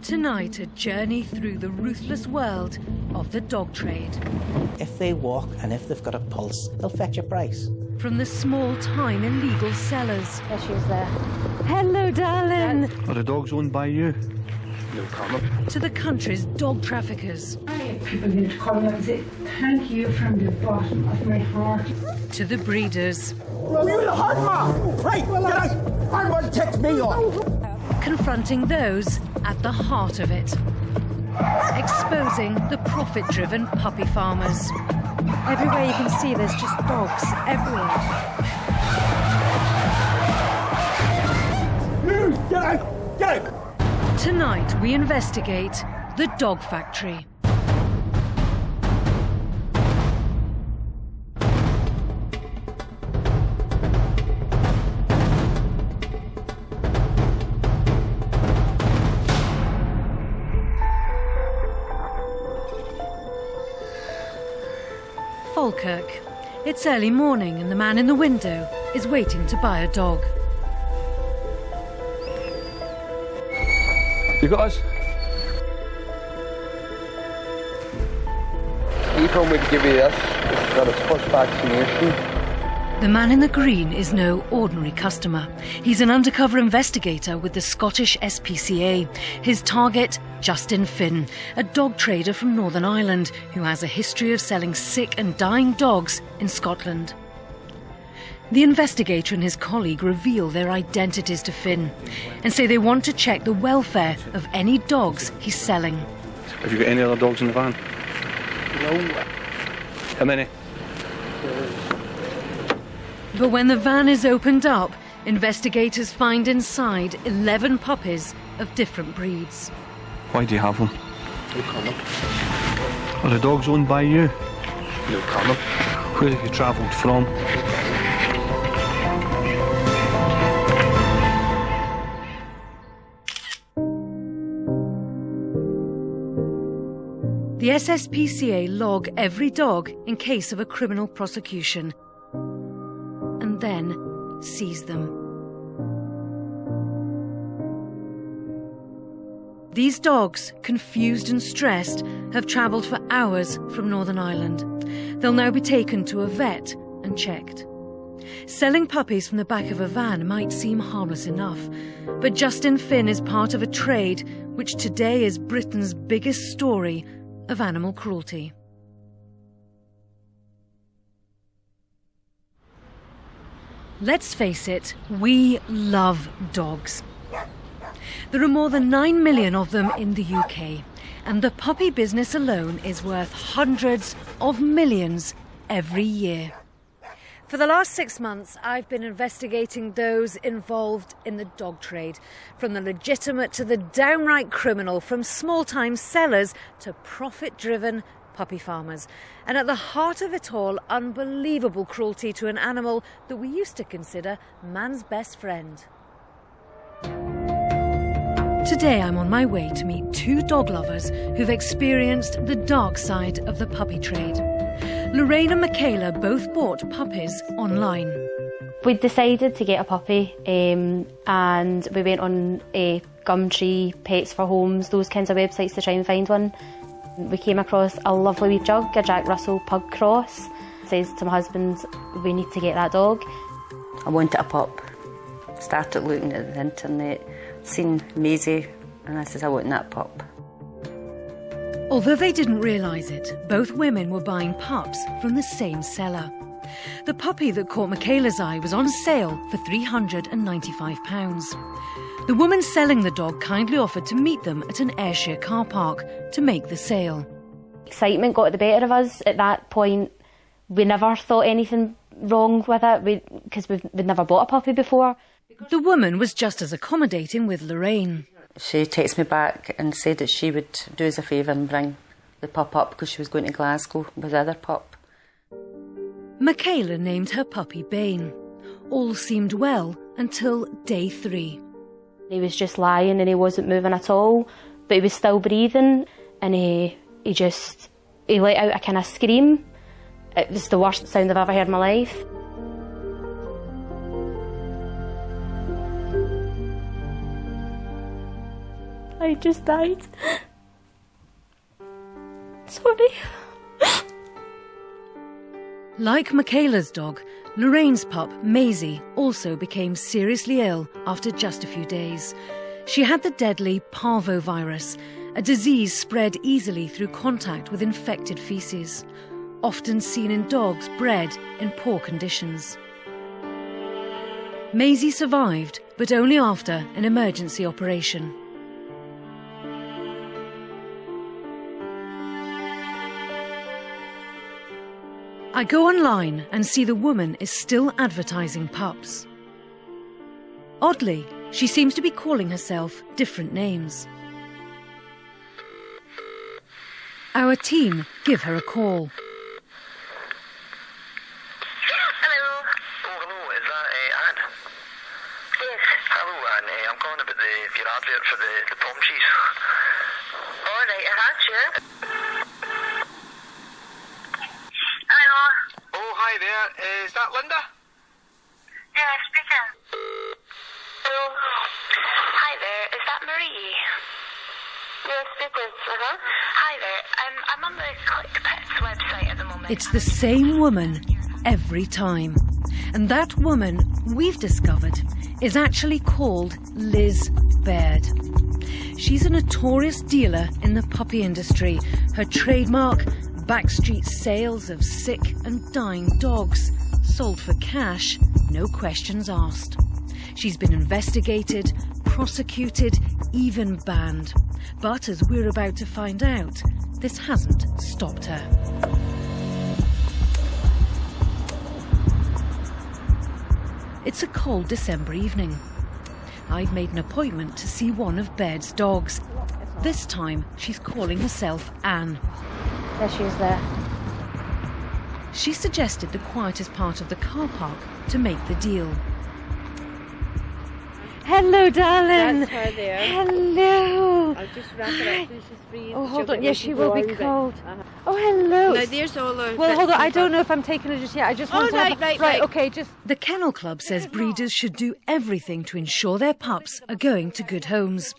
Tonight, a journey through the ruthless world of the dog trade. If they walk and if they've got a pulse, they'll fetch a price. From the small-time illegal sellers. There she is there. Hello, darling. Are the dogs owned by you? No comment. To the country's dog traffickers. I have people who come and say thank you from the bottom of my heart. To the breeders. Confronting those at the heart of it. Exposing the profit-driven puppy farmers. Everywhere you can see, there's just dogs everywhere. Get out! Tonight, we investigate the dog factory. Falkirk. It's early morning and the man in the window is waiting to buy a dog. You got us? He told me to give you this. It's got its first vaccination. The man in the green is no ordinary customer. He's an undercover investigator with the Scottish SPCA. His target, Justin Finn, a dog trader from Northern Ireland who has a history of selling sick and dying dogs in Scotland. The investigator and his colleague reveal their identities to Finn and say they want to check the welfare of any dogs he's selling. Have you got any other dogs in the van? No. How many? But when the van is opened up, investigators find inside 11 puppies of different breeds. Why do you have them? No comment. Are the dogs owned by you? No comment. Where have you travelled from? The SSPCA log every dog in case of a criminal prosecution and then seize them. These dogs, confused and stressed, have travelled for hours from Northern Ireland. They'll now be taken to a vet and checked. Selling puppies from the back of a van might seem harmless enough, but Justin Finn is part of a trade which today is Britain's biggest story of animal cruelty. Let's face it, we love dogs. There are more than 9 million of them in the UK, and the puppy business alone is worth hundreds of millions every year. For the last 6 months, I've been investigating those involved in the dog trade, from the legitimate to the downright criminal, from small-time sellers to profit-driven puppy farmers. And at the heart of it all, unbelievable cruelty to an animal that we used to consider man's best friend. Today I'm on my way to meet 2 dog lovers who've experienced the dark side of the puppy trade. Lorraine and Michaela both bought puppies online. We decided to get a puppy and we went on Gumtree, Pets for Homes, those kinds of websites to try and find one. We came across a lovely wee jug, a Jack Russell pug cross. Says to my husband, we need to get that dog. I wanted a pup. Started looking at the internet, seen Maisie, and I said, I want that pup. Although they didn't realise it, both women were buying pups from the same seller. The puppy that caught Michaela's eye was on sale for £395. The woman selling the dog kindly offered to meet them at an Ayrshire car park to make the sale. Excitement got the better of us. At that point, we never thought anything wrong with it because we'd never bought a puppy before. The woman was just as accommodating with Lorraine. She texted me back and said that she would do us a favour and bring the pup up because she was going to Glasgow with the other pup. Michaela named her puppy Bane. All seemed well until day 3. He was just lying and he wasn't moving at all, but he was still breathing, and he let out a kind of scream. It was the worst sound I've ever heard in my life. I just died. Sorry. Like Michaela's dog, Lorraine's pup, Maisie, also became seriously ill after just a few days. She had the deadly parvovirus, a disease spread easily through contact with infected faeces, often seen in dogs bred in poor conditions. Maisie survived, but only after an emergency operation. I go online and see the woman is still advertising pups. Oddly, she seems to be calling herself different names. Our team give her a call. Hello. Oh, hello. Is that Anne? Yes. Hello, Anne. I'm calling about your advert for the palm cheese. All right, sure. Hello. Oh, hi there. Is that Linda? Yeah, speaking. Hello. Hi there. Is that Marie? Yes, speaking. Hi there. I'm on the ClickPets website at the moment. It's the same woman every time. And that woman, we've discovered, is actually called Liz Baird. She's a notorious dealer in the puppy industry. Her trademark, backstreet sales of sick and dying dogs, sold for cash, no questions asked. She's been investigated, prosecuted, even banned. But as we're about to find out, this hasn't stopped her. It's a cold December evening. I've made an appointment to see one of Baird's dogs. This time, she's calling herself Anne. There she is there. She suggested the quietest part of the car park to make the deal. Hello, darling. That's her there. Hello. I'll just wrap her up so she's free. Oh, hold She'll on. get Yes, she will be warm, but- cold. Oh, hello. Now there's all our Well, bits hold on. and I don't bobs. know if I'm taking her just yet. I just want Oh, to right, have right. okay, just... The Kennel Club says breeders should do everything to ensure their pups are going to good homes.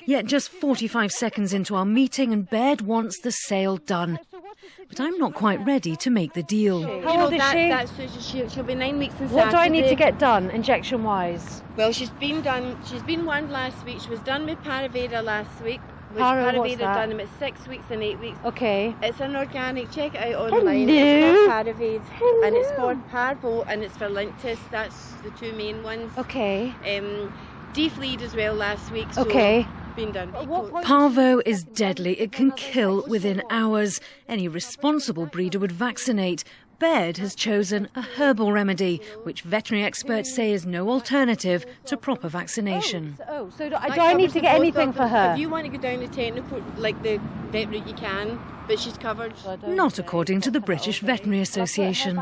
Yet just 45 seconds into our meeting and Baird wants the sale done. But I'm not quite ready to make the deal. How old is she? That's she'll be 9 weeks on What do I need to Saturday. get done, injection-wise? Well, she's been one last week. She was done with Paraveda last week. Which Para, what's Paraveda that? done them at 6 weeks and 8 weeks. Okay. It's an organic. Check it out online. Hello. It's called Paravade. Hello. And it's called Parvo and it's for Linctus. That's the two main ones. Okay. Defleed as well last week. So Okay. Been done. Parvo is deadly. It can kill within hours. Any responsible breeder would vaccinate. Baird has chosen a herbal remedy, which veterinary experts say is no alternative to proper vaccination. So do I need to get anything for her? If you want to go down the technical, like the vet route, you can, but she's covered. Not according to the British Veterinary Association.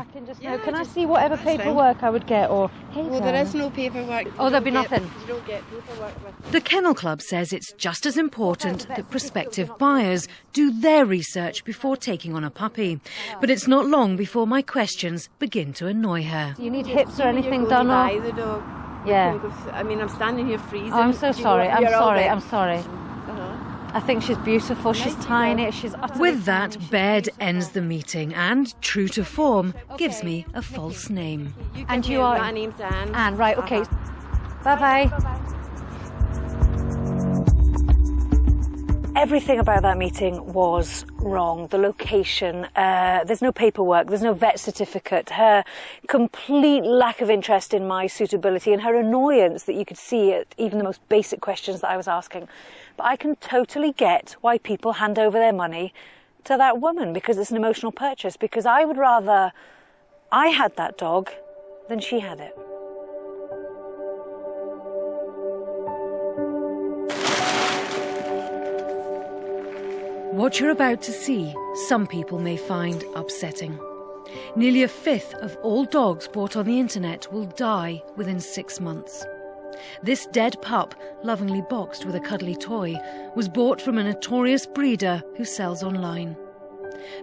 Can I see whatever paperwork I would get? Or Well, there is no paperwork. Oh, there'll be nothing. You don't get paperwork with. The Kennel Club says it's just as important that prospective buyers do their research before taking on a puppy. But it's not long before my questions begin to annoy her. Do you need hips or When anything you're done? going Or? to buy the dog, Yeah. you can go I mean, I'm standing here freezing. Oh, I'm so Do you sorry. know- I'm you're all sorry. right. I'm sorry. I think she's beautiful. She's tiny. She's utterly With that, tiny. She's Baird beautiful. ends the meeting and, true to form, gives me a false name. You And give you me- are- My name's Anne. Anne, right, okay. Uh-huh. Bye-bye. Everything about that meeting was wrong. The location, there's no paperwork, there's no vet certificate, her complete lack of interest in my suitability and her annoyance that you could see at even the most basic questions that I was asking. But I can totally get why people hand over their money to that woman because it's an emotional purchase, because I would rather I had that dog than she had it. What you're about to see, some people may find upsetting. Nearly a fifth of all dogs bought on the internet will die within 6 months. This dead pup, lovingly boxed with a cuddly toy, was bought from a notorious breeder who sells online.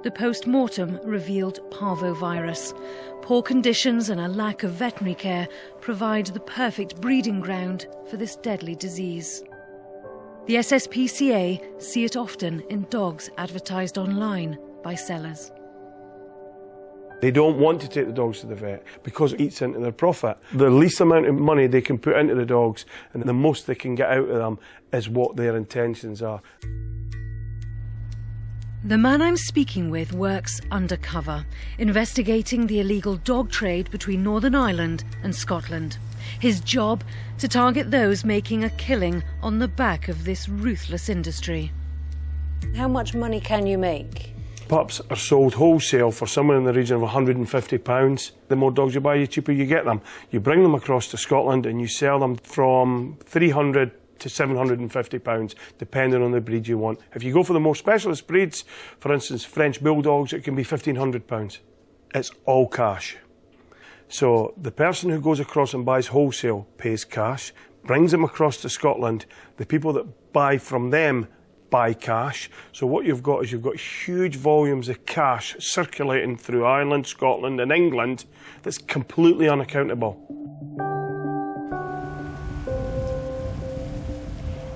The post-mortem revealed parvovirus. Poor conditions and a lack of veterinary care provide the perfect breeding ground for this deadly disease. The SSPCA see it often in dogs advertised online by sellers. They don't want to take the dogs to the vet because it eats into their profit. The least amount of money they can put into the dogs and the most they can get out of them is what their intentions are. The man I'm speaking with works undercover, investigating the illegal dog trade between Northern Ireland and Scotland. His job, to target those making a killing on the back of this ruthless industry. How much money can you make? Pups are sold wholesale for somewhere in the region of £150. The more dogs you buy, the cheaper you get them. You bring them across to Scotland and you sell them from £300 to £750, depending on the breed you want. If you go for the more specialist breeds, for instance French Bulldogs, it can be £1,500. It's all cash. So the person who goes across and buys wholesale pays cash, brings them across to Scotland. The people that buy from them buy cash. So what you've got is you've got huge volumes of cash circulating through Ireland, Scotland and England that's completely unaccountable.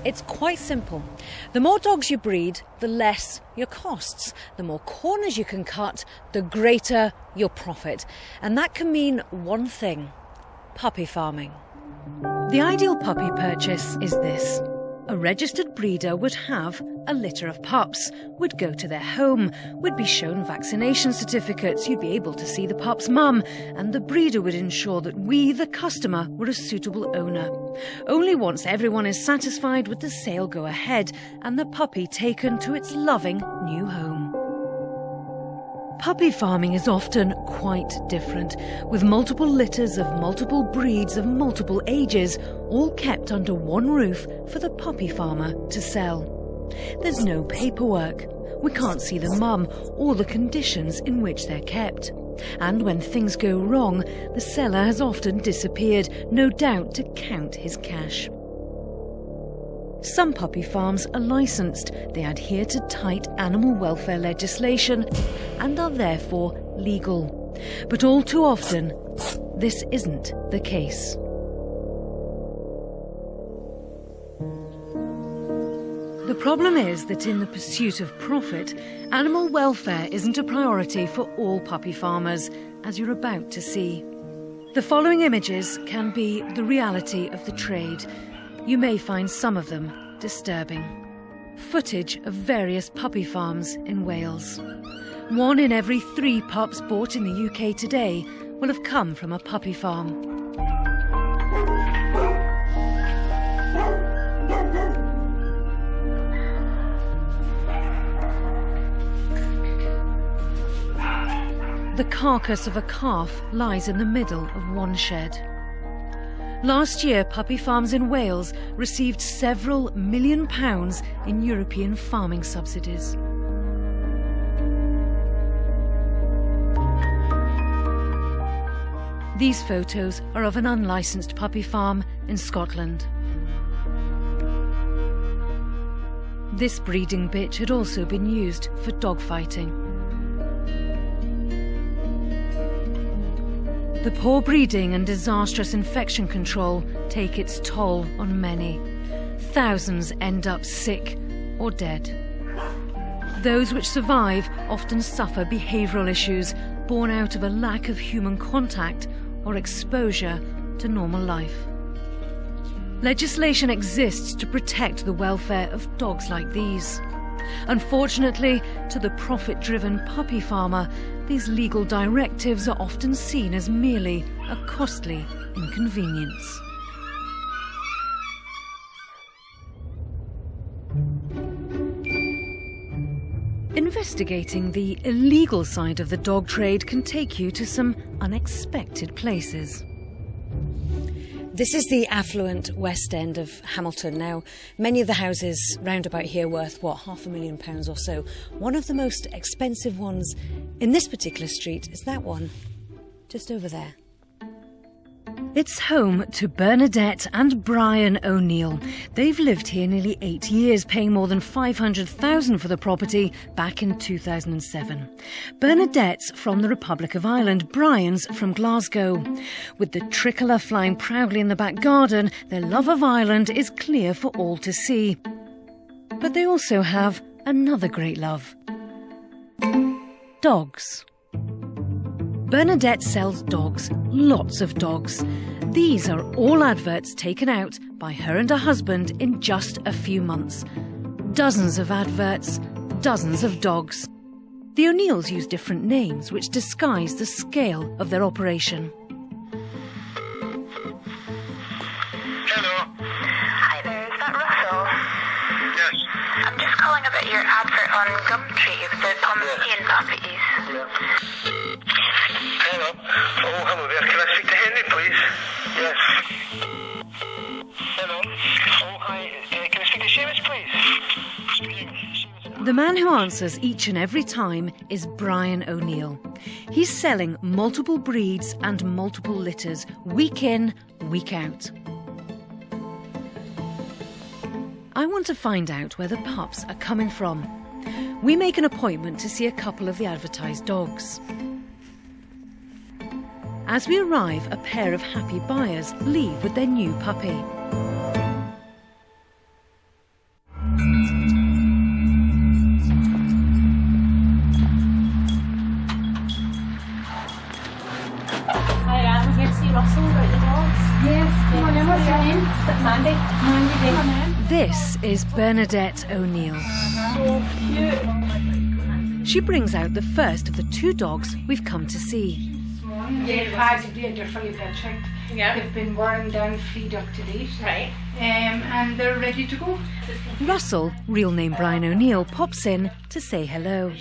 It's quite simple. The more dogs you breed, the less your costs. The more corners you can cut, the greater your profit. And that can mean one thing: puppy farming. The ideal puppy purchase is this. A registered breeder would have a litter of pups, would go to their home, would be shown vaccination certificates, you'd be able to see the pup's mum, and the breeder would ensure that we, the customer, were a suitable owner. Only once everyone is satisfied would the sale go ahead and the puppy taken to its loving new home. Puppy farming is often quite different, with multiple litters of multiple breeds of multiple ages, all kept under one roof for the puppy farmer to sell. There's no paperwork. We can't see the mum or the conditions in which they're kept. And when things go wrong, the seller has often disappeared, no doubt to count his cash. Some puppy farms are licensed. They adhere to tight animal welfare legislation and are therefore legal. But all too often, this isn't the case. The problem is that in the pursuit of profit, animal welfare isn't a priority for all puppy farmers, as you're about to see. The following images can be the reality of the trade. You may find some of them disturbing. Footage of various puppy farms in Wales. 1 in every 3 pups bought in the UK today will have come from a puppy farm. The carcass of a calf lies in the middle of one shed. Last year, puppy farms in Wales received several £1 million in European farming subsidies. These photos are of an unlicensed puppy farm in Scotland. This breeding bitch had also been used for dogfighting. The poor breeding and disastrous infection control take its toll on many. Thousands end up sick or dead. Those which survive often suffer behavioural issues born out of a lack of human contact or exposure to normal life. Legislation exists to protect the welfare of dogs like these. Unfortunately, to the profit-driven puppy farmer, these legal directives are often seen as merely a costly inconvenience. Investigating the illegal side of the dog trade can take you to some unexpected places. This is the affluent West End of Hamilton. Now, many of the houses round about here worth, £500,000 or so. One of the most expensive ones in this particular street is that one, just over there. It's home to Bernadette and Brian O'Neill. They've lived here nearly 8 years, paying more than $500,000 for the property back in 2007. Bernadette's from the Republic of Ireland, Brian's from Glasgow. With the tricolour flying proudly in the back garden, their love of Ireland is clear for all to see. But they also have another great love. Dogs. Bernadette sells dogs, lots of dogs. These are all adverts taken out by her and her husband in just a few months. Dozens of adverts, dozens of dogs. The O'Neills use different names which disguise the scale of their operation. Hello. Hi there, is that Russell? Yes. I'm just calling about your advert on Gumtree with the Pomeranian puppies. Hello. Oh, hello there. Can I speak to Henry, please? Yes. Hello. Oh, hi. Can I speak to Seamus, please? The man who answers each and every time is Brian O'Neill. He's selling multiple breeds and multiple litters, week in, week out. I want to find out where the pups are coming from. We make an appointment to see a couple of the advertised dogs. As we arrive, a pair of happy buyers leave with their new puppy. Hi, I'm here to see Russell about the dogs. Yes, come on in, what's your name? Mandy. Mandy, come in. This is Bernadette O'Neill. So cute. She brings out the first of the two dogs we've come to see. They've had they're fully blood checked. Yeah. They've been worn down, feed up to date. Right. And they're ready to go. Russell, real name Brian O'Neill, pops in to say hello.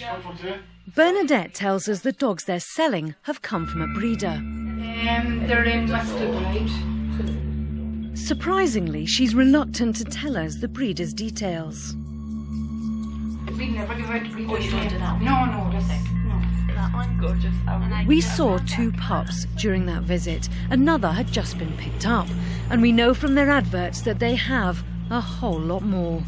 Bernadette tells us the dogs they're selling have come from a breeder. They're in Muskelbride. Surprisingly, she's reluctant to tell us the breeder's details. We never give out breeders' Oh, you don't names. do that? No, that's it. No. That one, gorgeous. We saw two pups during that visit. Another had just been picked up. And we know from their adverts that they have a whole lot more.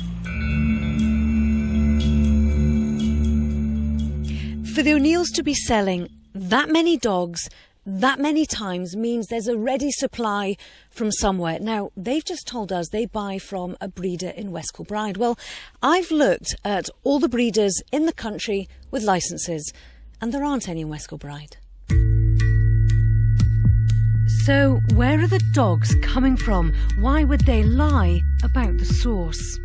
For the O'Neills to be selling that many dogs that many times means there's a ready supply from somewhere. Now, they've just told us they buy from a breeder in West Kilbride. Well, I've looked at all the breeders in the country with licences, and there aren't any in West Kilbride. So, where are the dogs coming from? Why would they lie about the source?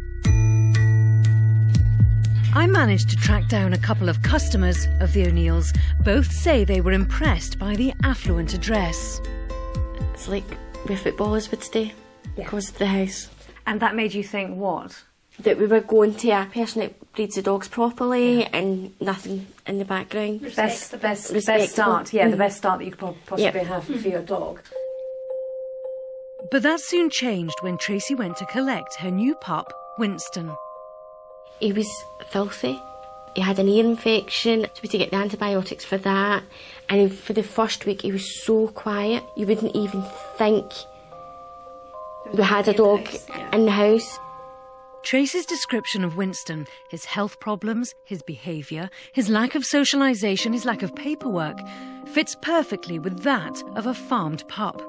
I managed to track down a couple of customers of the O'Neills. Both say they were impressed by the affluent address. It's like where footballers would stay because of the house. And that made you think what? That we were going to a person that breeds the dogs properly and nothing in the background. The best Respectful. start, the best start that you could possibly have for your dog. But that soon changed when Tracy went to collect her new pup, Winston. He was filthy. He had an ear infection, so we had to get the antibiotics for that. And for the first week, he was so quiet. You wouldn't even think we had a dog in the house. Tracy's description of Winston, his health problems, his behaviour, his lack of socialisation, his lack of paperwork, fits perfectly with that of a farmed pup.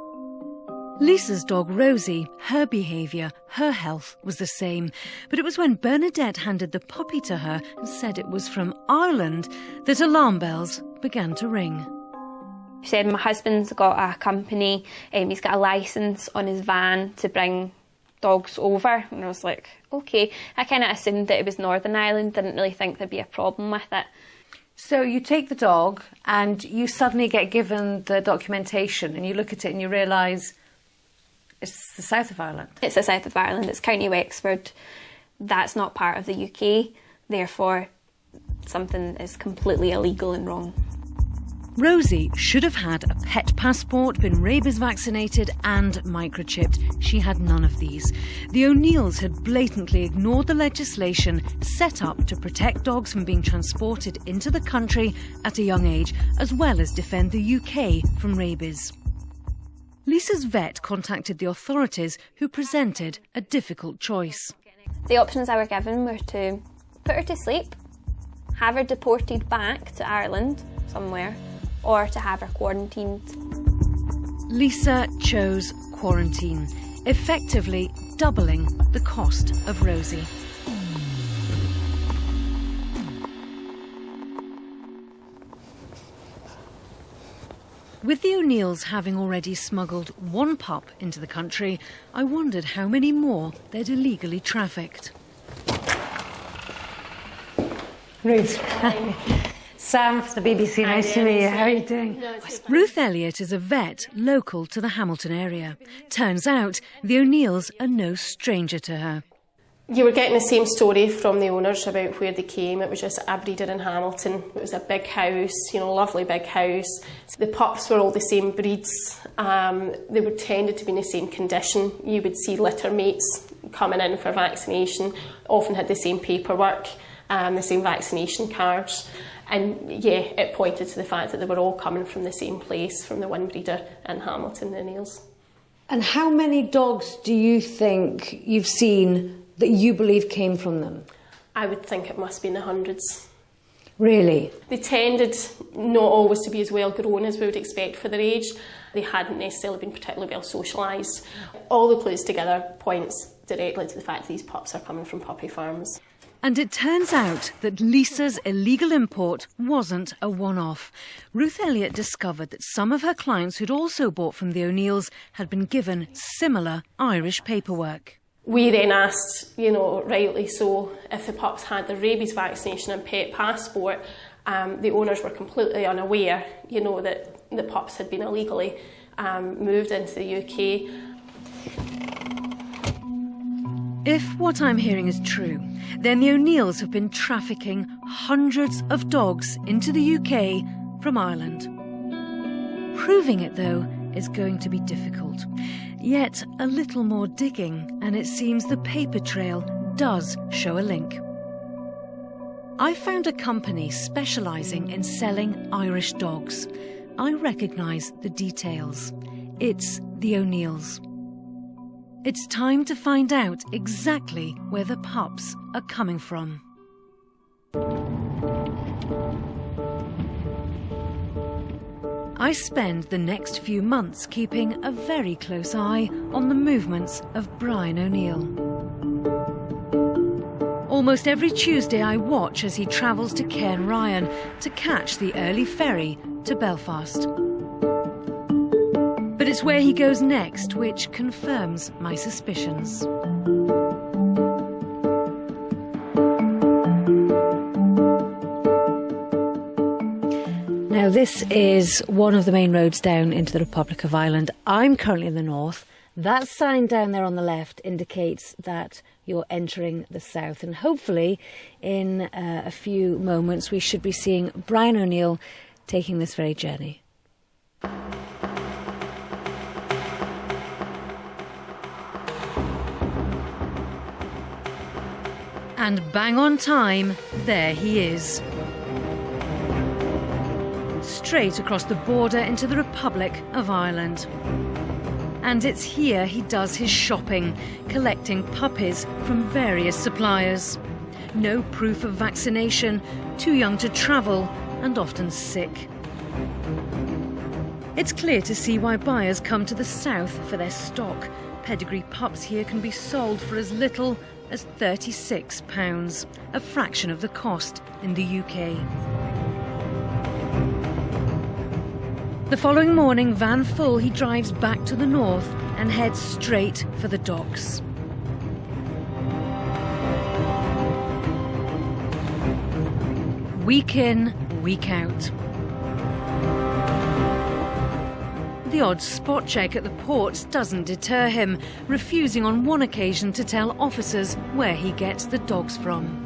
Lisa's dog Rosie, her behaviour, her health was the same. But it was when Bernadette handed the puppy to her and said it was from Ireland that alarm bells began to ring. She said, my husband's got a company, he's got a licence on his van to bring dogs over. And I was like, OK. I kind of assumed that it was Northern Ireland, didn't really think there'd be a problem with it. So you take the dog and you suddenly get given the documentation and you look at it and you realise it's the south of Ireland. It's the south of Ireland, it's County Wexford. That's not part of the UK, therefore something is completely illegal and wrong. Rosie should have had a pet passport, been rabies vaccinated and microchipped. She had none of these. The O'Neills had blatantly ignored the legislation set up to protect dogs from being transported into the country at a young age, as well as defend the UK from rabies. Lisa's vet contacted the authorities, who presented a difficult choice. The options I were given were to put her to sleep, have her deported back to Ireland somewhere, or to have her quarantined. Lisa chose quarantine, effectively doubling the cost of Rosie. With the O'Neills having already smuggled one pup into the country, I wondered how many more they'd illegally trafficked. Ruth. Sam from the BBC, nice to meet you. How are you doing? Ruth Elliott is a vet local to the Hamilton area. Turns out the O'Neills are no stranger to her. You were getting the same story from the owners about where they came. It was just a breeder in Hamilton. It was a big house, lovely big house. The pups were all the same breeds. They were tended to be in the same condition. You would see litter mates coming in for vaccination, often had the same paperwork, the same vaccination cards. And yeah, it pointed to the fact that they were all coming from the same place, from the one breeder in Hamilton, the O'Neills. And how many dogs do you think you've seen that you believe came from them? I would think it must be in the hundreds. Really? They tended not always to be as well grown as we would expect for their age. They hadn't necessarily been particularly well socialised. All the clues together points directly to the fact that these pups are coming from puppy farms. And it turns out that Lisa's illegal import wasn't a one-off. Ruth Elliott discovered that some of her clients who'd also bought from the O'Neills had been given similar Irish paperwork. We then asked, rightly so, if the pups had their rabies vaccination and pet passport. The owners were completely unaware, that the pups had been illegally moved into the UK. If what I'm hearing is true, then the O'Neills have been trafficking hundreds of dogs into the UK from Ireland. Proving it, though, is going to be difficult. Yet a little more digging, and it seems the paper trail does show a link. I found a company specialising in selling Irish dogs. I recognise the details. It's the O'Neills. It's time to find out exactly where the pups are coming from. I spend the next few months keeping a very close eye on the movements of Brian O'Neill. Almost every Tuesday I watch as he travels to Cairn Ryan to catch the early ferry to Belfast. But it's where he goes next which confirms my suspicions. Now, this is one of the main roads down into the Republic of Ireland. I'm currently in the north. That sign down there on the left indicates that you're entering the south. And hopefully, in a few moments, we should be seeing Brian O'Neill taking this very journey. And bang on time, there he is. Straight across the border into the Republic of Ireland. And it's here he does his shopping, collecting puppies from various suppliers. No proof of vaccination, too young to travel, and often sick. It's clear to see why buyers come to the south for their stock. Pedigree pups here can be sold for as little as £36, a fraction of the cost in the UK. The following morning, van full, he drives back to the north and heads straight for the docks. Week in, week out. The odd spot check at the ports doesn't deter him, refusing on one occasion to tell officers where he gets the dogs from.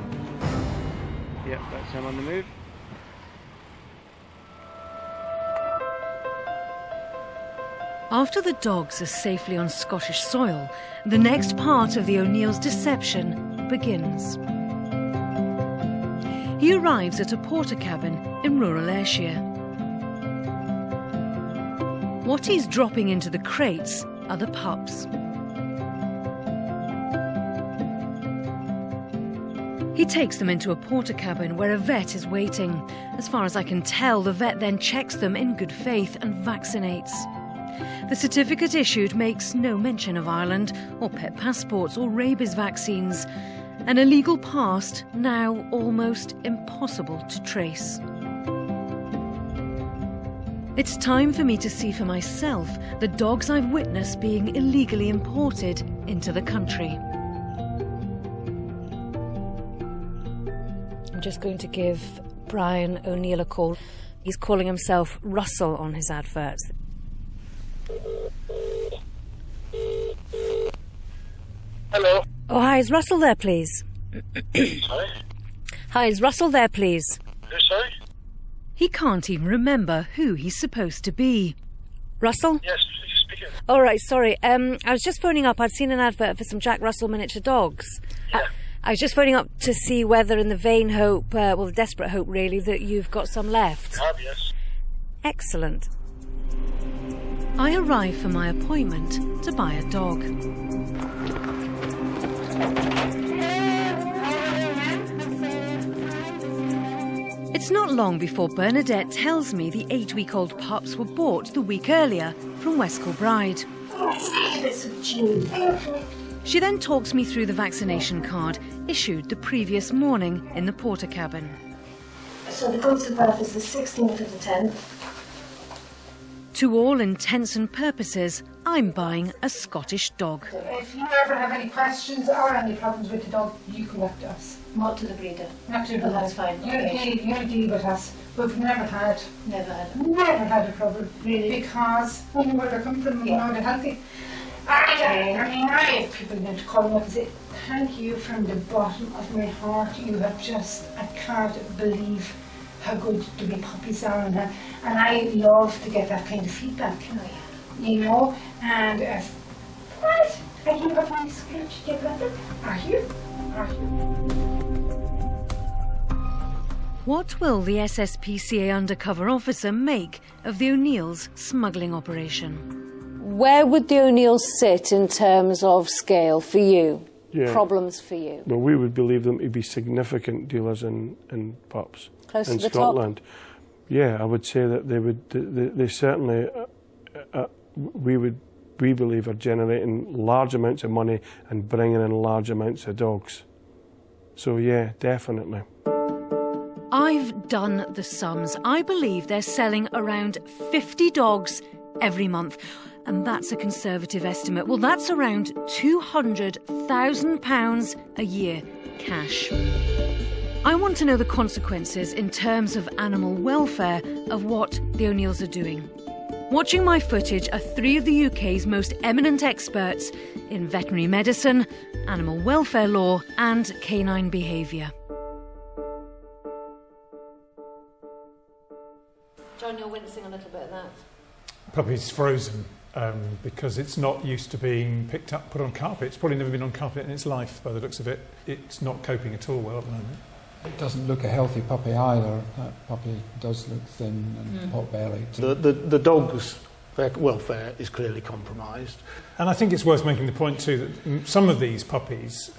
Yep, that's him on the move. After the dogs are safely on Scottish soil, the next part of the O'Neill's deception begins. He arrives at a porter cabin in rural Ayrshire. What he's dropping into the crates are the pups. He takes them into a porter cabin where a vet is waiting. As far as I can tell, the vet then checks them in good faith and vaccinates. The certificate issued makes no mention of Ireland, or pet passports, or rabies vaccines. An illegal past now almost impossible to trace. It's time for me to see for myself the dogs I've witnessed being illegally imported into the country. I'm just going to give Brian O'Neill a call. He's calling himself Russell on his adverts. Hello. Oh, hi, is Russell there, please? Sorry? Hi, is Russell there, please? Who, sorry? He can't even remember who he's supposed to be. Russell? Yes, speaking. All right, sorry. I was just phoning up. I'd seen an advert for some Jack Russell miniature dogs. Yeah. I was just phoning up to see whether, in the vain hope, the desperate hope really, that you've got some left. I have, yes. Excellent. I arrive for my appointment to buy a dog. It's not long before Bernadette tells me the 8-week-old pups were bought the week earlier from West Kilbride. She then talks me through the vaccination card issued the previous morning in the porter cabin. So the date of birth is the 16th of the 10th. To all intents and purposes, I'm buying a Scottish dog. If you ever have any questions or any problems with the dog, you come back to us. Not to the breeder. Not to the breeder. That's fine. You deal with us. We've never had a problem, really, because we know where they're coming from, we know they're healthy. I people going to call me up and say, thank you from the bottom of my heart. You have just, I can't believe how good the wee puppies are, and I love to get that kind of feedback. You know, and what? Are you a nice scratch? Do you got it? Are you? What will the SSPCA undercover officer make of the O'Neills' smuggling operation? Where would the O'Neills sit in terms of scale for you? Yeah. Problems for you? Well, we would believe them to be significant dealers in pups Close in to the Scotland. top? Yeah, I would say that they would. They certainly. We believe are generating large amounts of money and bringing in large amounts of dogs. So yeah, definitely. I've done the sums. I believe they're selling around 50 dogs every month. And that's a conservative estimate. Well, that's around £200,000 a year, cash. I want to know the consequences in terms of animal welfare of what the O'Neills are doing. Watching my footage are 3 of the UK's most eminent experts in veterinary medicine, animal welfare law and canine behaviour. John, you're wincing a little bit at that. Puppy's frozen because it's not used to being picked up, put on carpet. It's probably never been on carpet in its life by the looks of it. It's not coping at all well at the moment. It doesn't look a healthy puppy either. That puppy does look thin and pot-bellied. The dog's welfare is clearly compromised. And I think it's worth making the point too that some of these puppies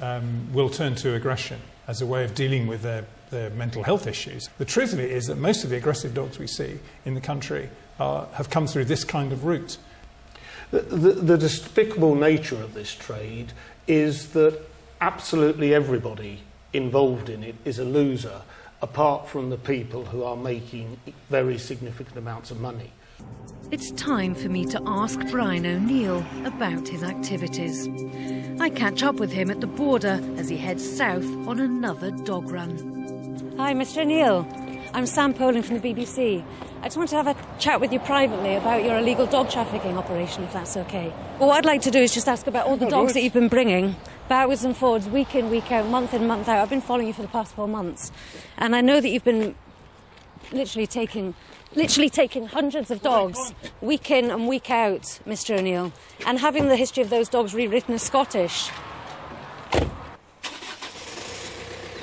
will turn to aggression as a way of dealing with their mental health issues. The truth of it is that most of the aggressive dogs we see in the country have come through this kind of route. The despicable nature of this trade is that absolutely everybody involved in it is a loser, apart from the people who are making very significant amounts of money. It's time for me to ask Brian O'Neill about his activities. I catch up with him at the border as he heads south on another dog run. Hi, Mr. O'Neill. I'm Sam Poling from the BBC. I just want to have a chat with you privately about your illegal dog trafficking operation, if that's okay. Well, what I'd like to do is just ask about all the dogs that you've been bringing, backwards and forwards, week in, week out, month in, month out. I've been following you for the past 4 months. And I know that you've been literally taking hundreds of dogs week in and week out, Mr. O'Neill, and having the history of those dogs rewritten as Scottish.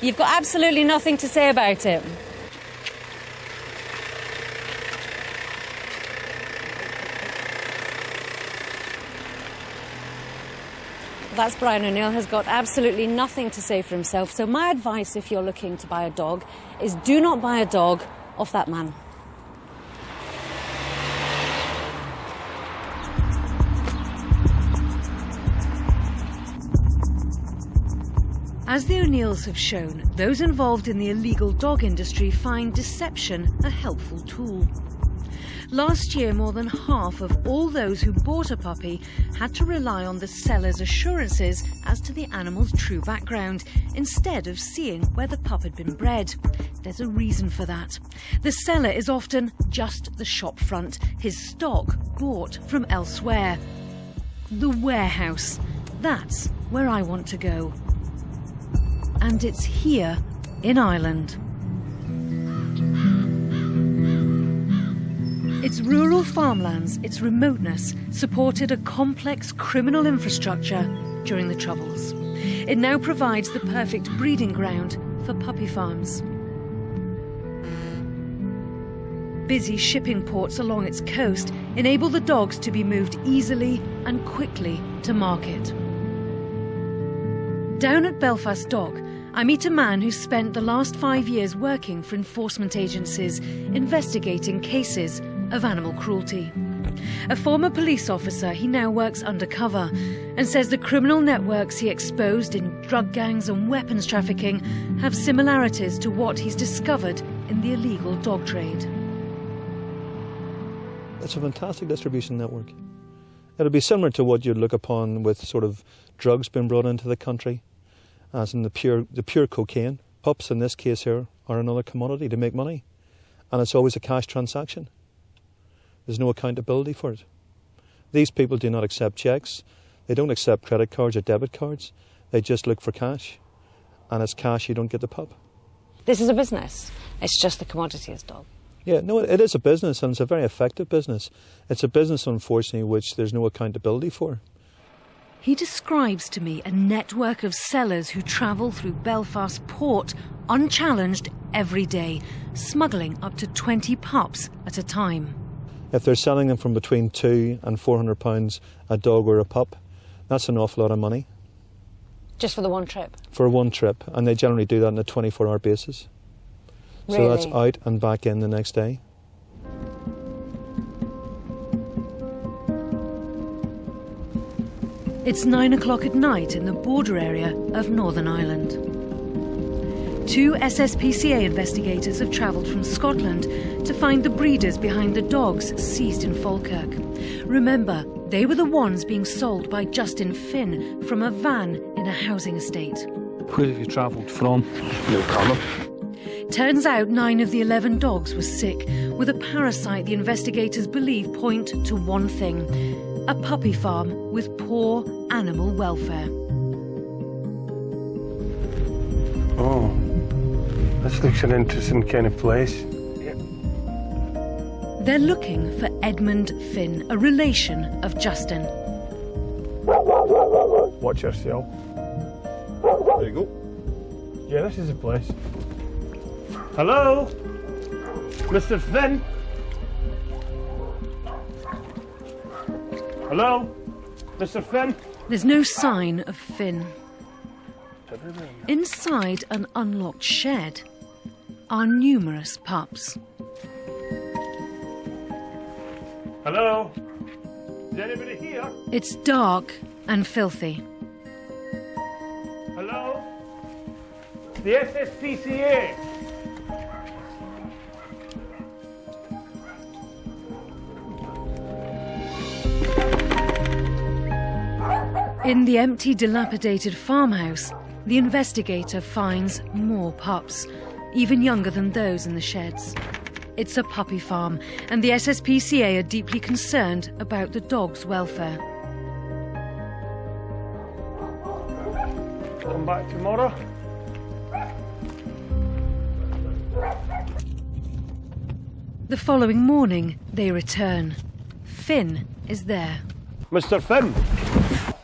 You've got absolutely nothing to say about it. That's Brian O'Neill, has got absolutely nothing to say for himself. So my advice, if you're looking to buy a dog, is do not buy a dog off that man. As the O'Neills have shown, those involved in the illegal dog industry find deception a helpful tool. Last year, more than half of all those who bought a puppy had to rely on the seller's assurances as to the animal's true background, instead of seeing where the pup had been bred. There's a reason for that. The seller is often just the shop front, his stock bought from elsewhere. The warehouse. That's where I want to go. And it's here in Ireland. Its rural farmlands, its remoteness, supported a complex criminal infrastructure during the Troubles. It now provides the perfect breeding ground for puppy farms. Busy shipping ports along its coast enable the dogs to be moved easily and quickly to market. Down at Belfast Dock, I meet a man who spent the last 5 years working for enforcement agencies investigating cases of animal cruelty. A former police officer, he now works undercover and says the criminal networks he exposed in drug gangs and weapons trafficking have similarities to what he's discovered in the illegal dog trade. It's a fantastic distribution network. It'll be similar to what you'd look upon with sort of drugs being brought into the country, as in the pure cocaine. Pups in this case here are another commodity to make money, and it's always a cash transaction. There's no accountability for it. These people do not accept checks. They don't accept credit cards or debit cards. They just look for cash, and it's cash, you don't get the pup. This is a business. It's just the commodity as dog. Yeah, no, it is a business, and it's a very effective business. It's a business, unfortunately, which there's no accountability for. He describes to me a network of sellers who travel through Belfast port unchallenged every day, smuggling up to 20 pups at a time. If they're selling them from between £200 and £400 a dog or a pup, that's an awful lot of money. Just for the one trip? For one trip, and they generally do that on a 24-hour basis. Really? So that's out and back in the next day. It's 9 o'clock at night in the border area of Northern Ireland. 2 SSPCA investigators have travelled from Scotland to find the breeders behind the dogs seized in Falkirk. Remember, they were the ones being sold by Justin Finn from a van in a housing estate. Where have you travelled from? No problem. Turns out 9 of the 11 dogs were sick, with a parasite the investigators believe point to one thing: a puppy farm with poor animal welfare. Oh, this looks an interesting kind of place. They're looking for Edmund Finn, a relation of Justin. Watch yourself. There you go. Yeah, this is the place. Hello? Mr. Finn? Hello? Mr. Finn? There's no sign of Finn. Inside an unlocked shed are numerous pups. Hello? Is anybody here? It's dark and filthy. Hello? The SSPCA. In the empty, dilapidated farmhouse, the investigator finds more pups, even younger than those in the sheds. It's a puppy farm, and the SSPCA are deeply concerned about the dogs' welfare. Come back tomorrow. The following morning, they return. Finn is there. Mr. Finn,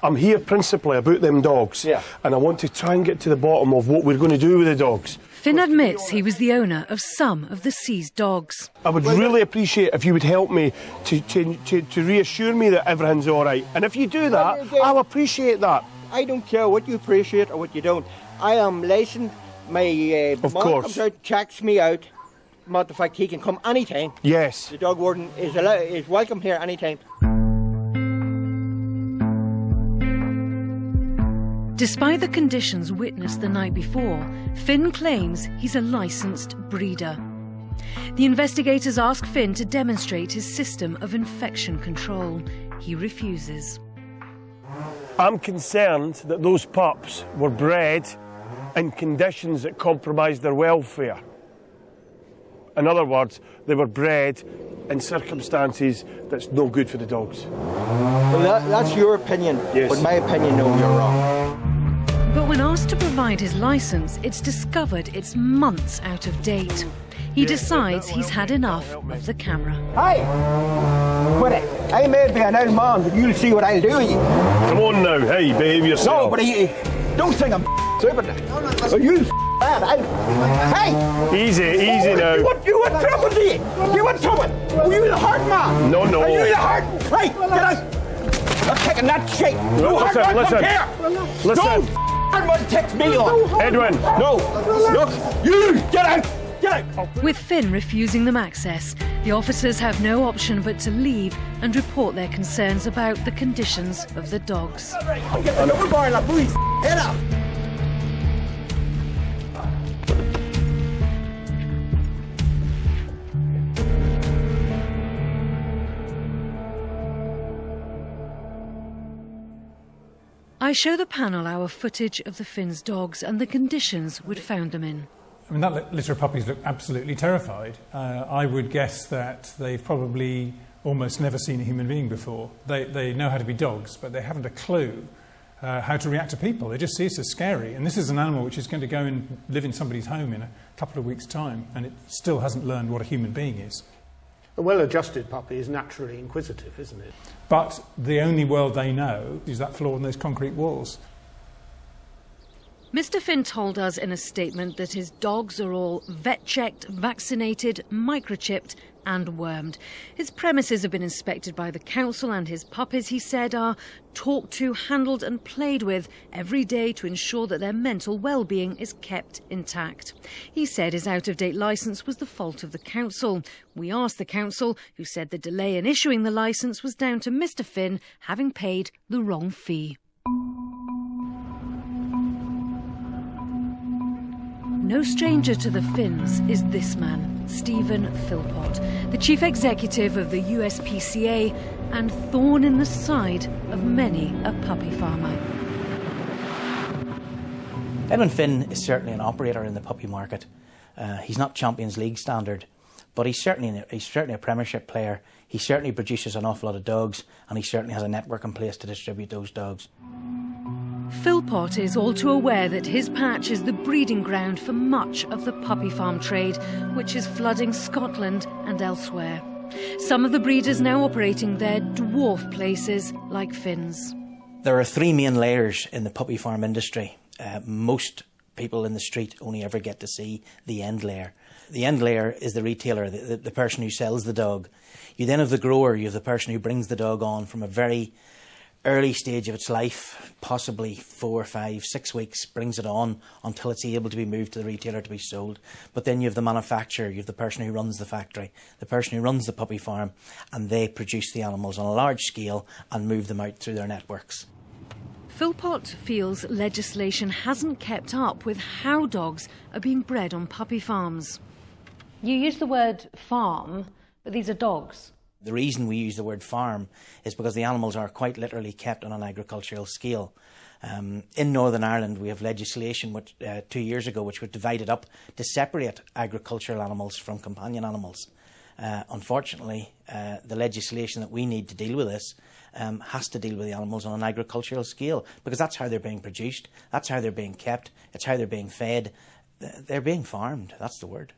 I'm here principally about them dogs. Yeah. And I want to try and get to the bottom of what we're going to do with the dogs. Finn admits he was the owner of some of the seized dogs. I would really appreciate if you would help me to reassure me that everything's all right. And if you do that, I'll appreciate that. I don't care what you appreciate or what you don't. I am licensed. My of man course. comes out, checks me out. Matter of fact, he can come anytime. Yes. The dog warden is welcome here anytime. Despite the conditions witnessed the night before, Finn claims he's a licensed breeder. The investigators ask Finn to demonstrate his system of infection control. He refuses. I'm concerned that those pups were bred in conditions that compromised their welfare. In other words, they were bred in circumstances that's no good for the dogs. Well, that's your opinion, yes. But my opinion, no, you're wrong. But when asked to provide his licence, it's discovered it's months out of date. He decides he's had enough of the camera. Hey! Quit it. I may be an old man, but you'll see what I'll do with you. Come on now, hey, behave yourself. No, but don't think I'm stupid. Oh, you bad. Hey! Easy now. You want trouble, do you? You want trouble? Are you the hard man? No. Are you the hard? Hey, get out! I'm taking that shit. No hard man, come here. Listen. No hard man takes me on. Edwin. No. Look, you get out. With Finn refusing them access, the officers have no option but to leave and report their concerns about the conditions of the dogs. Head up! I show the panel our footage of the Finn's dogs and the conditions we'd found them in. I mean, that litter of puppies look absolutely terrified. I would guess that they've probably almost never seen a human being before. They know how to be dogs, but they haven't a clue how to react to people. They just see us as scary. And this is an animal which is going to go and live in somebody's home in a couple of weeks' time, and it still hasn't learned what a human being is. A well-adjusted puppy is naturally inquisitive, isn't it? But the only world they know is that floor and those concrete walls. Mr. Finn told us in a statement that his dogs are all vet-checked, vaccinated, microchipped and wormed. His premises have been inspected by the council and his puppies, he said, are talked to, handled and played with every day to ensure that their mental well-being is kept intact. He said his out-of-date licence was the fault of the council. We asked the council, who said the delay in issuing the licence was down to Mr. Finn having paid the wrong fee. No stranger to the Finns is this man, Stephen Philpott, the chief executive of the USPCA and thorn in the side of many a puppy farmer. Edwin Finn is certainly an operator in the puppy market. He's not Champions League standard, but he's certainly a Premiership player. He certainly produces an awful lot of dogs, and he certainly has a network in place to distribute those dogs. Philpott is all too aware that his patch is the breeding ground for much of the puppy farm trade, which is flooding Scotland and elsewhere. Some of the breeders now operating their dwarf places like Finn's. There are three main layers in the puppy farm industry. Most people in the street only ever get to see the end layer. The end layer is the retailer, the person who sells the dog. You then have the grower, you have the person who brings the dog on from a very early stage of its life, possibly 4, 5, 6 weeks, brings it on until it's able to be moved to the retailer to be sold. But then you have the manufacturer, you have the person who runs the factory, the person who runs the puppy farm, and they produce the animals on a large scale and move them out through their networks. Philpott feels legislation hasn't kept up with how dogs are being bred on puppy farms. You use the word farm, but these are dogs. The reason we use the word farm is because the animals are quite literally kept on an agricultural scale. In Northern Ireland, we have legislation which, 2 years ago which was divided up to separate agricultural animals from companion animals. Unfortunately, the legislation that we need to deal with this has to deal with the animals on an agricultural scale, because that's how they're being produced, that's how they're being kept, it's how they're being fed. They're being farmed, that's the word.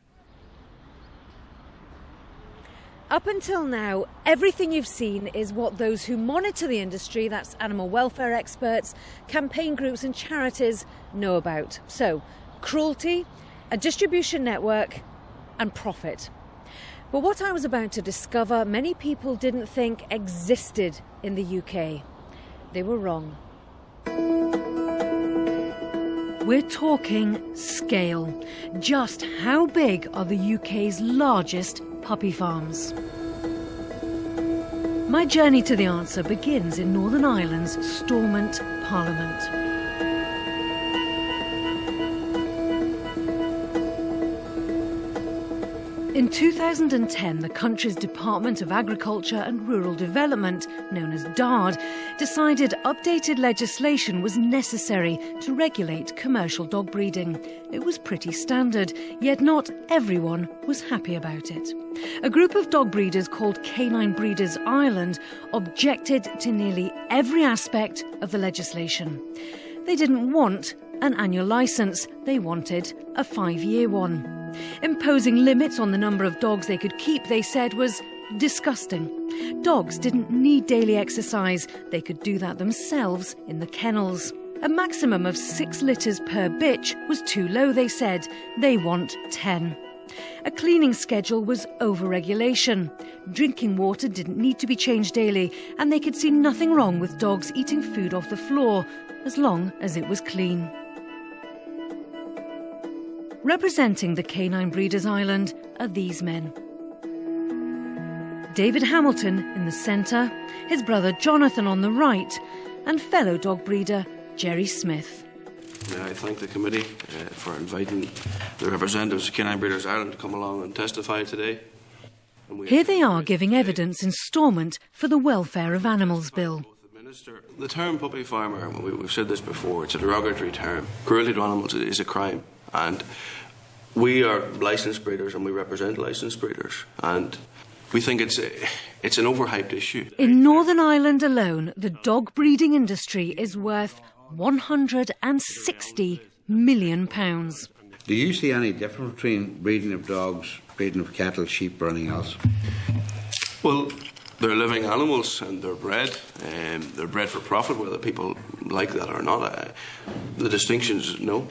Up until now, everything you've seen is what those who monitor the industry, that's animal welfare experts, campaign groups and charities, know about. So, cruelty, a distribution network and profit. But what I was about to discover, many people didn't think existed in the UK. They were wrong. We're talking scale. Just how big are the UK's largest puppy farms? My journey to the answer begins in Northern Ireland's Stormont Parliament. In 2010, the country's Department of Agriculture and Rural Development, known as DARD, decided updated legislation was necessary to regulate commercial dog breeding. It was pretty standard, yet not everyone was happy about it. A group of dog breeders called Canine Breeders Ireland objected to nearly every aspect of the legislation. They didn't want an annual licence, they wanted a 5-year one. Imposing limits on the number of dogs they could keep, they said, was disgusting. Dogs didn't need daily exercise, they could do that themselves in the kennels. A maximum of 6 litres per bitch was too low, they said. They want 10. A cleaning schedule was over-regulation. Drinking water didn't need to be changed daily, and they could see nothing wrong with dogs eating food off the floor, as long as it was clean. Representing the Canine Breeders Ireland are these men. David Hamilton in the centre, his brother Jonathan on the right, and fellow dog breeder Jerry Smith. I thank the committee for inviting the representatives of Canine Breeders Ireland to come along and testify today. Here they are giving evidence instalment for the Welfare of Animals Bill. The term puppy farmer, we've said this before, it's a derogatory term. Cruelty to animals is a crime, and we are licensed breeders and we represent licensed breeders, and we think it's an overhyped issue. In Northern Ireland alone, the dog breeding industry is worth £160 million. Do you see any difference between breeding of dogs, breeding of cattle, sheep, or anything else? Well, they're living animals and they're bred. They're bred for profit, whether people like that or not. The distinctions, no.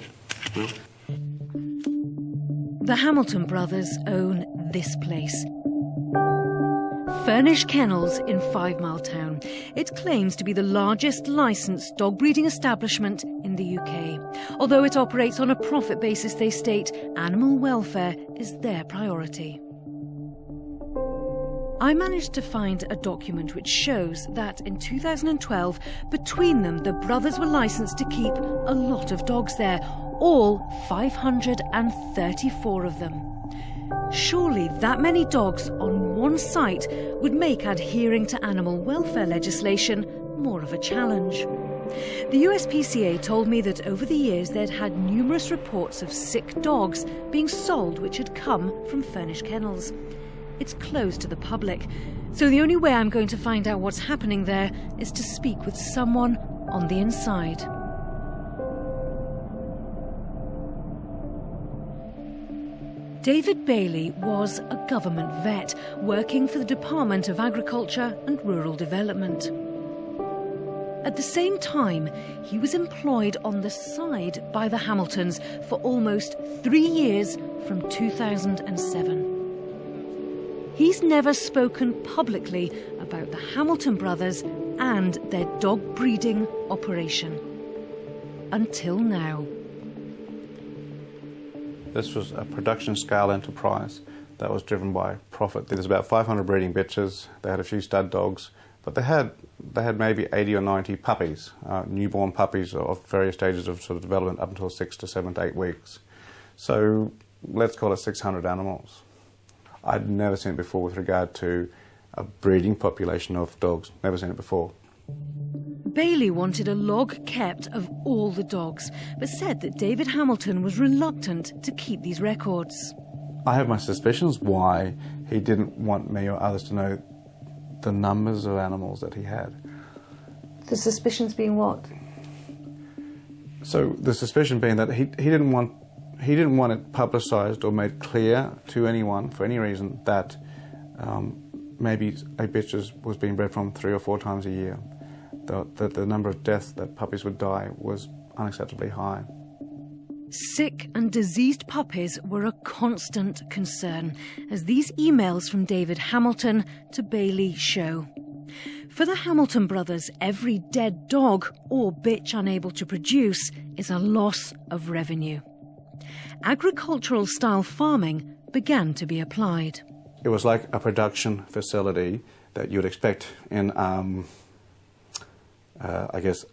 The Hamilton brothers own this place. Furnish Kennels in 5 Mile Town. It claims to be the largest licensed dog breeding establishment in the UK. Although it operates on a profit basis, they state animal welfare is their priority. I managed to find a document which shows that in 2012, between them, the brothers were licensed to keep a lot of dogs there, all 534 of them. Surely that many dogs on one site would make adhering to animal welfare legislation more of a challenge. The USPCA told me that over the years they'd had numerous reports of sick dogs being sold which had come from Furnish Kennels. It's closed to the public, so the only way I'm going to find out what's happening there is to speak with someone on the inside. David Bailey was a government vet working for the Department of Agriculture and Rural Development. At the same time, he was employed on the side by the Hamiltons for almost 3 years from 2007. He's never spoken publicly about the Hamilton brothers and their dog breeding operation. Until now. This was a production scale enterprise that was driven by profit. There's about 500 breeding bitches, they had a few stud dogs, but they had maybe 80 or 90 puppies, newborn puppies of various stages of sort of development up until 6 to 7 to 8 weeks. So let's call it 600 animals. I'd never seen it before with regard to a breeding population of dogs, never seen it before. Bailey wanted a log kept of all the dogs, but said that David Hamilton was reluctant to keep these records. I have my suspicions why he didn't want me or others to know the numbers of animals that he had. The suspicions being what? So the suspicion being that he didn't want it publicised or made clear to anyone for any reason that maybe a bitch was being bred from 3 or 4 times a year. That the number of deaths that puppies would die was unacceptably high. Sick and diseased puppies were a constant concern, as these emails from David Hamilton to Bailey show. For the Hamilton brothers, every dead dog or bitch unable to produce is a loss of revenue. Agricultural-style farming began to be applied. It was like a production facility that you'd expect in I guess,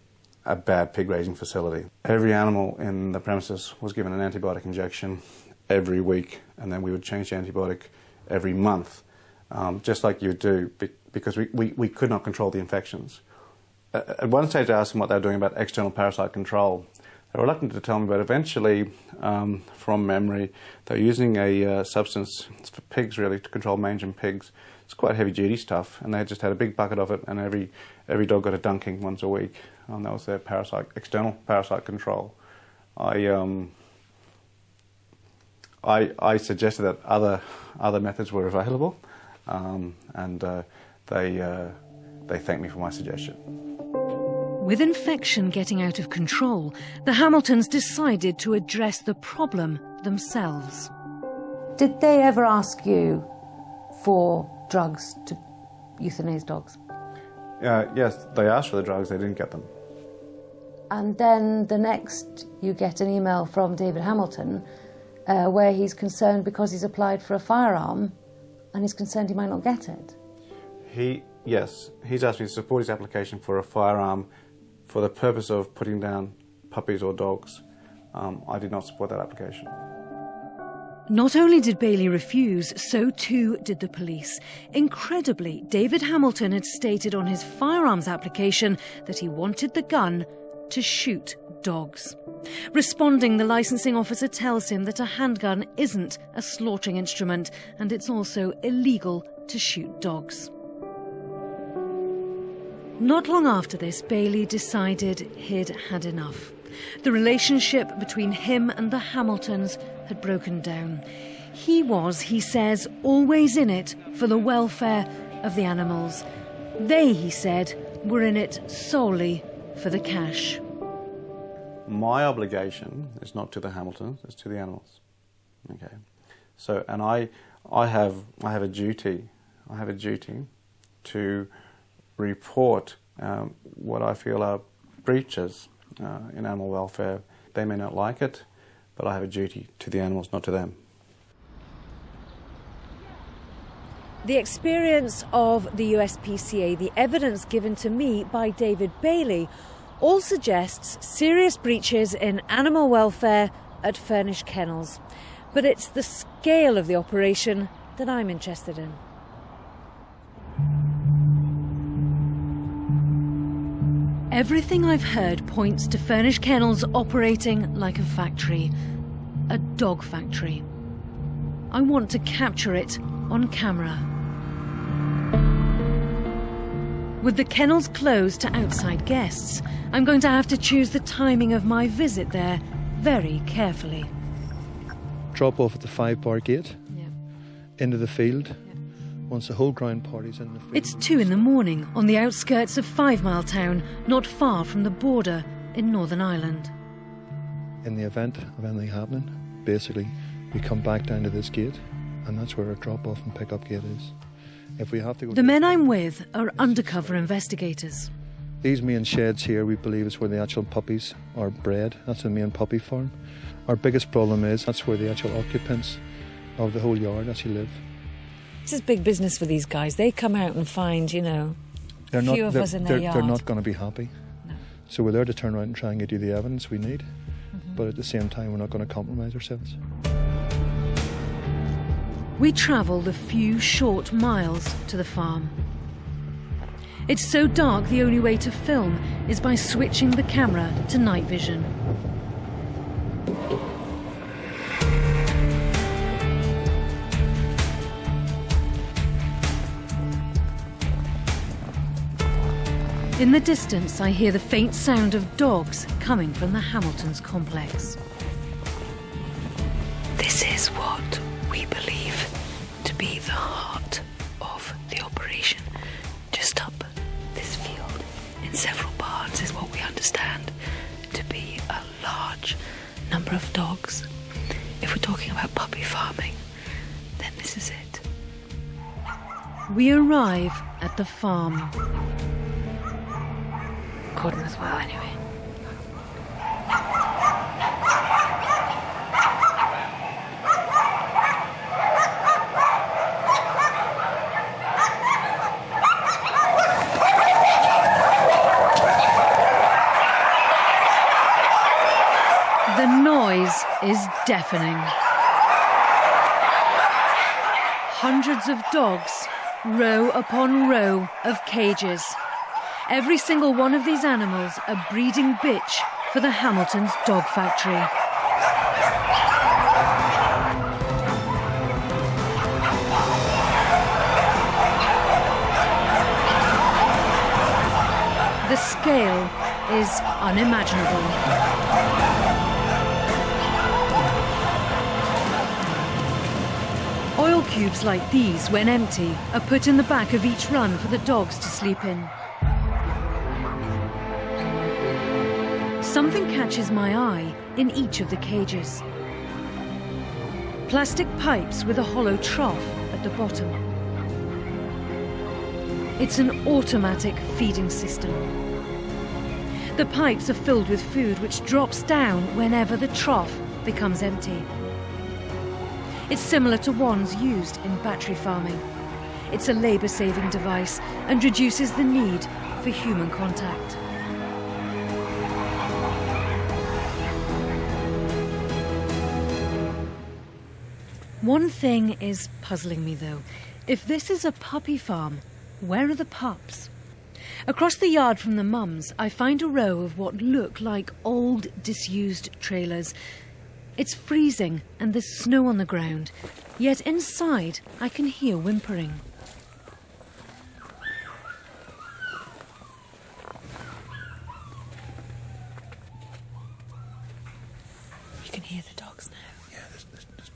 a bad pig raising facility. Every animal in the premises was given an antibiotic injection every week, and then we would change the antibiotic every month, just like you do, because we could not control the infections. At one stage I asked them what they were doing about external parasite control. They were reluctant to tell me, but eventually, from memory, they were using a substance for pigs, really, to control mange in pigs. It's quite heavy-duty stuff, and they just had a big bucket of it, and every dog got a dunking once a week. And that was their external parasite control. I suggested that other methods were available, and they thanked me for my suggestion. With infection getting out of control, the Hamiltons decided to address the problem themselves. Did they ever ask you for drugs to euthanize dogs? Yes, they asked for the drugs, they didn't get them. And then the next, you get an email from David Hamilton where he's concerned because he's applied for a firearm and he's concerned he might not get it. Yes, he's asked me to support his application for a firearm for the purpose of putting down puppies or dogs. I did not support that application. Not only did Bailey refuse, so too did the police. Incredibly, David Hamilton had stated on his firearms application that he wanted the gun to shoot dogs. Responding, the licensing officer tells him that a handgun isn't a slaughtering instrument and it's also illegal to shoot dogs. Not long after this, Bailey decided he'd had enough. The relationship between him and the Hamiltons had broken down. He was, he says, always in it for the welfare of the animals. They, he said, were in it solely for the cash. My obligation is not to the Hamiltons, it's to the animals. Okay. So, and I have a duty. I have a duty to report what I feel are breaches in animal welfare. They may not like it, but I have a duty to the animals, not to them. The experience of the USPCA, the evidence given to me by David Bailey, all suggests serious breaches in animal welfare at Furnish Kennels. But it's the scale of the operation that I'm interested in. Everything I've heard points to Furnish Kennels operating like a factory, a dog factory. I want to capture it on camera. With the kennels closed to outside guests, I'm going to have to choose the timing of my visit there very carefully. Drop off at the 5-bar gate, into the field. Once the whole ground party's in the field. It's 2 in the morning on the outskirts of 5 Mile Town, not far from the border in Northern Ireland. In the event of anything happening, basically, we come back down to this gate, and that's where our drop-off and pick-up gate is. If we have to go... The men I'm with are undercover investigators. These main sheds here, we believe, is where the actual puppies are bred. That's the main puppy farm. Our biggest problem is that's where the actual occupants of the whole yard actually live. This is big business for these guys. They come out and find, a few of us in their yard. They're not going to be happy. No. So we're there to turn around and try and get you the evidence we need. Mm-hmm. But at the same time, we're not going to compromise ourselves. We travel the few short miles to the farm. It's so dark, the only way to film is by switching the camera to night vision. In the distance, I hear the faint sound of dogs coming from the Hamiltons complex. This is what we believe to be the heart of the operation. Just up this field, in several parts, is what we understand to be a large number of dogs. If we're talking about puppy farming, then this is it. We arrive at the farm. Gordon as well, anyway. The noise is deafening. hundreds of dogs, row upon row of cages. Every single one of these animals a breeding bitch for the Hamilton's dog factory. The scale is unimaginable. Oil cubes like these, when empty, are put in the back of each run for the dogs to sleep in. Something catches my eye in each of the cages. Plastic pipes with a hollow trough at the bottom. It's an automatic feeding system. The pipes are filled with food which drops down whenever the trough becomes empty. It's similar to ones used in battery farming. It's a labour-saving device and reduces the need for human contact. One thing is puzzling me though. If this is a puppy farm, where are the pups? Across the yard from the mums, I find a row of what look like old, disused trailers. It's freezing and there's snow on the ground, yet inside I can hear whimpering. You can hear the dogs now. Yeah, there's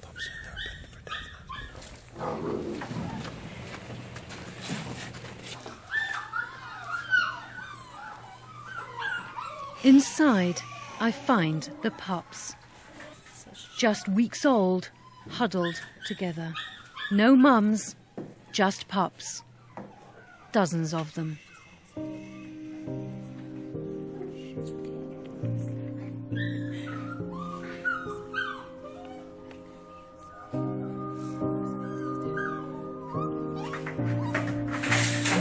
pups in there, but for definite. Inside, I find the pups. Just weeks old, huddled together. No mums, just pups. Dozens of them.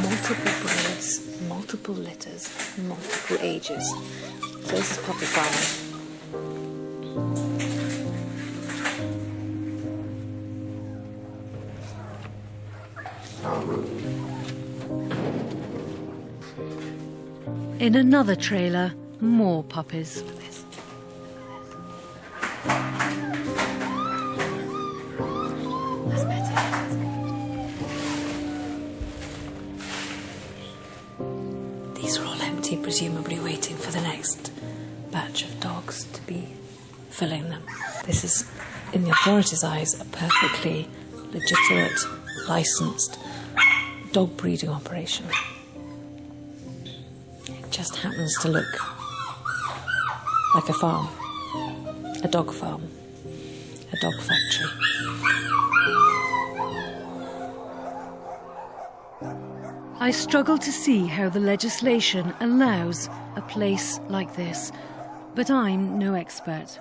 Multiple breeds, multiple litters, multiple ages. So this is puppy farming. In another trailer, more puppies. These are all empty, presumably waiting for the next batch of dogs to be filling them. This is, in the authorities' eyes, a perfectly legitimate, licensed dog breeding operation. It just happens to look like a farm, a dog farm, a dog factory. I struggle to see how the legislation allows a place like this, but I'm no expert.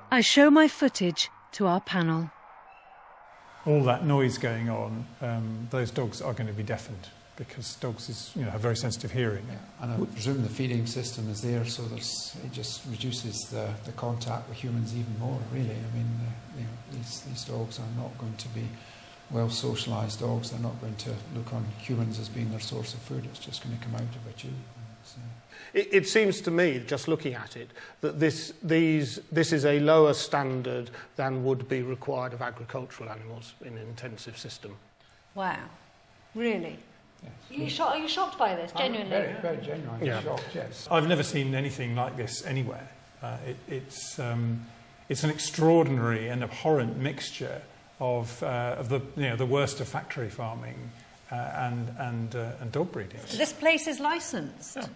I show my footage to our panel. All that noise going on, those dogs are going to be deafened because dogs have very sensitive hearing. Yeah. And I presume the feeding system is there, so it just reduces the contact with humans even more, really. I mean, these dogs are not going to be well socialised dogs. They're not going to look on humans as being their source of food. It's just going to come out of a tube. It seems to me, just looking at it, that this is a lower standard than would be required of agricultural animals in an intensive system. Wow. Really? Yes. Are you shocked by this, genuinely? Very, very genuinely shocked, yes. I've never seen anything like this anywhere. It's an extraordinary and abhorrent mixture of the worst of factory farming and dog breeding. This place is licensed. Yeah.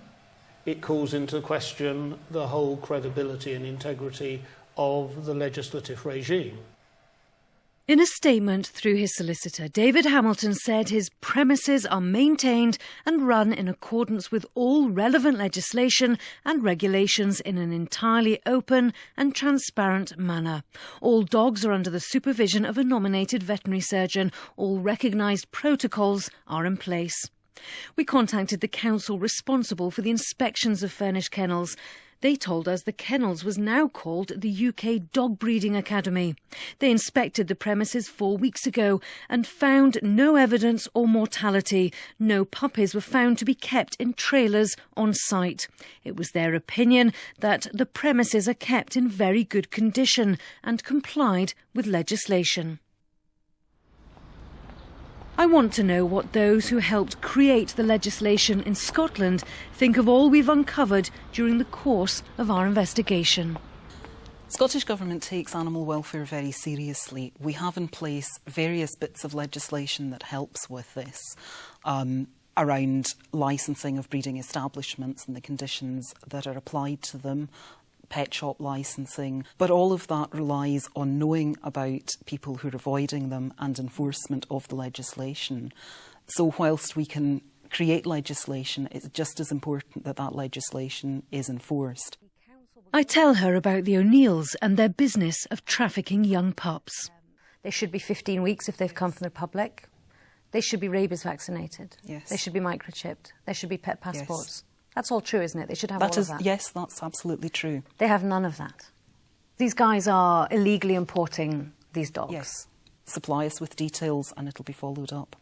It calls into question the whole credibility and integrity of the legislative regime. In a statement through his solicitor, David Hamilton said his premises are maintained and run in accordance with all relevant legislation and regulations in an entirely open and transparent manner. All dogs are under the supervision of a nominated veterinary surgeon. All recognised protocols are in place. We contacted the council responsible for the inspections of Furnish Kennels. They told us the kennels was now called the UK Dog Breeding Academy. They inspected the premises 4 weeks ago and found no evidence or mortality. No puppies were found to be kept in trailers on site. It was their opinion that the premises are kept in very good condition and complied with legislation. I want to know what those who helped create the legislation in Scotland think of all we've uncovered during the course of our investigation. Scottish Government takes animal welfare very seriously. We have in place various bits of legislation that helps with this, around licensing of breeding establishments and the conditions that are applied to them, pet shop licensing, but all of that relies on knowing about people who are avoiding them and enforcement of the legislation. So whilst we can create legislation, it's just as important that that legislation is enforced. I tell her about the O'Neills and their business of trafficking young pups. They should be 15 weeks if they've come from the public. They should be rabies vaccinated. Yes. They should be microchipped. There should be pet passports. Yes. That's all true, isn't it? They should have all of that. Yes, that's absolutely true. They have none of that. These guys are illegally importing these dogs. Yes. Supply us with details and it'll be followed up.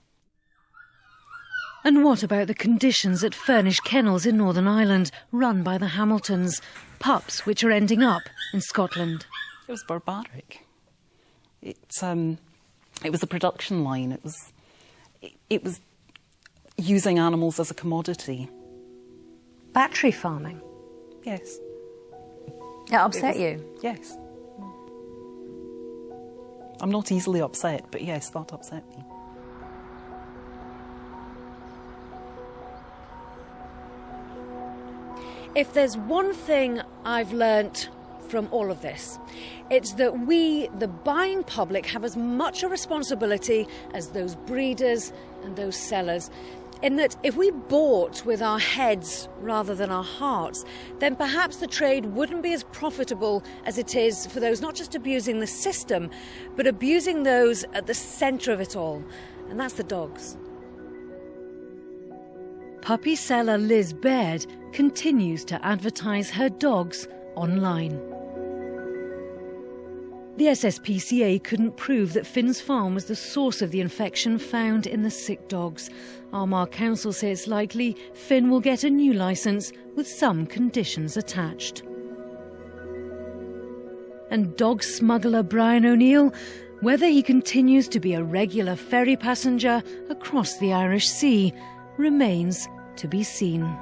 And what about the conditions at Furnish Kennels in Northern Ireland, run by the Hamiltons? Pups which are ending up in Scotland. It was barbaric. It was a production line. It was using animals as a commodity. Battery farming? Yes. It upset you? Yes. I'm not easily upset, but yes, that upset me. If there's one thing I've learnt from all of this, it's that we, the buying public, have as much a responsibility as those breeders and those sellers. In that if we bought with our heads rather than our hearts, then perhaps the trade wouldn't be as profitable as it is for those not just abusing the system, but abusing those at the centre of it all, and that's the dogs. Puppy seller Liz Baird continues to advertise her dogs online. The SSPCA couldn't prove that Finn's farm was the source of the infection found in the sick dogs. Armagh Council says it's likely Finn will get a new licence with some conditions attached. And dog smuggler Brian O'Neill, whether he continues to be a regular ferry passenger across the Irish Sea, remains to be seen.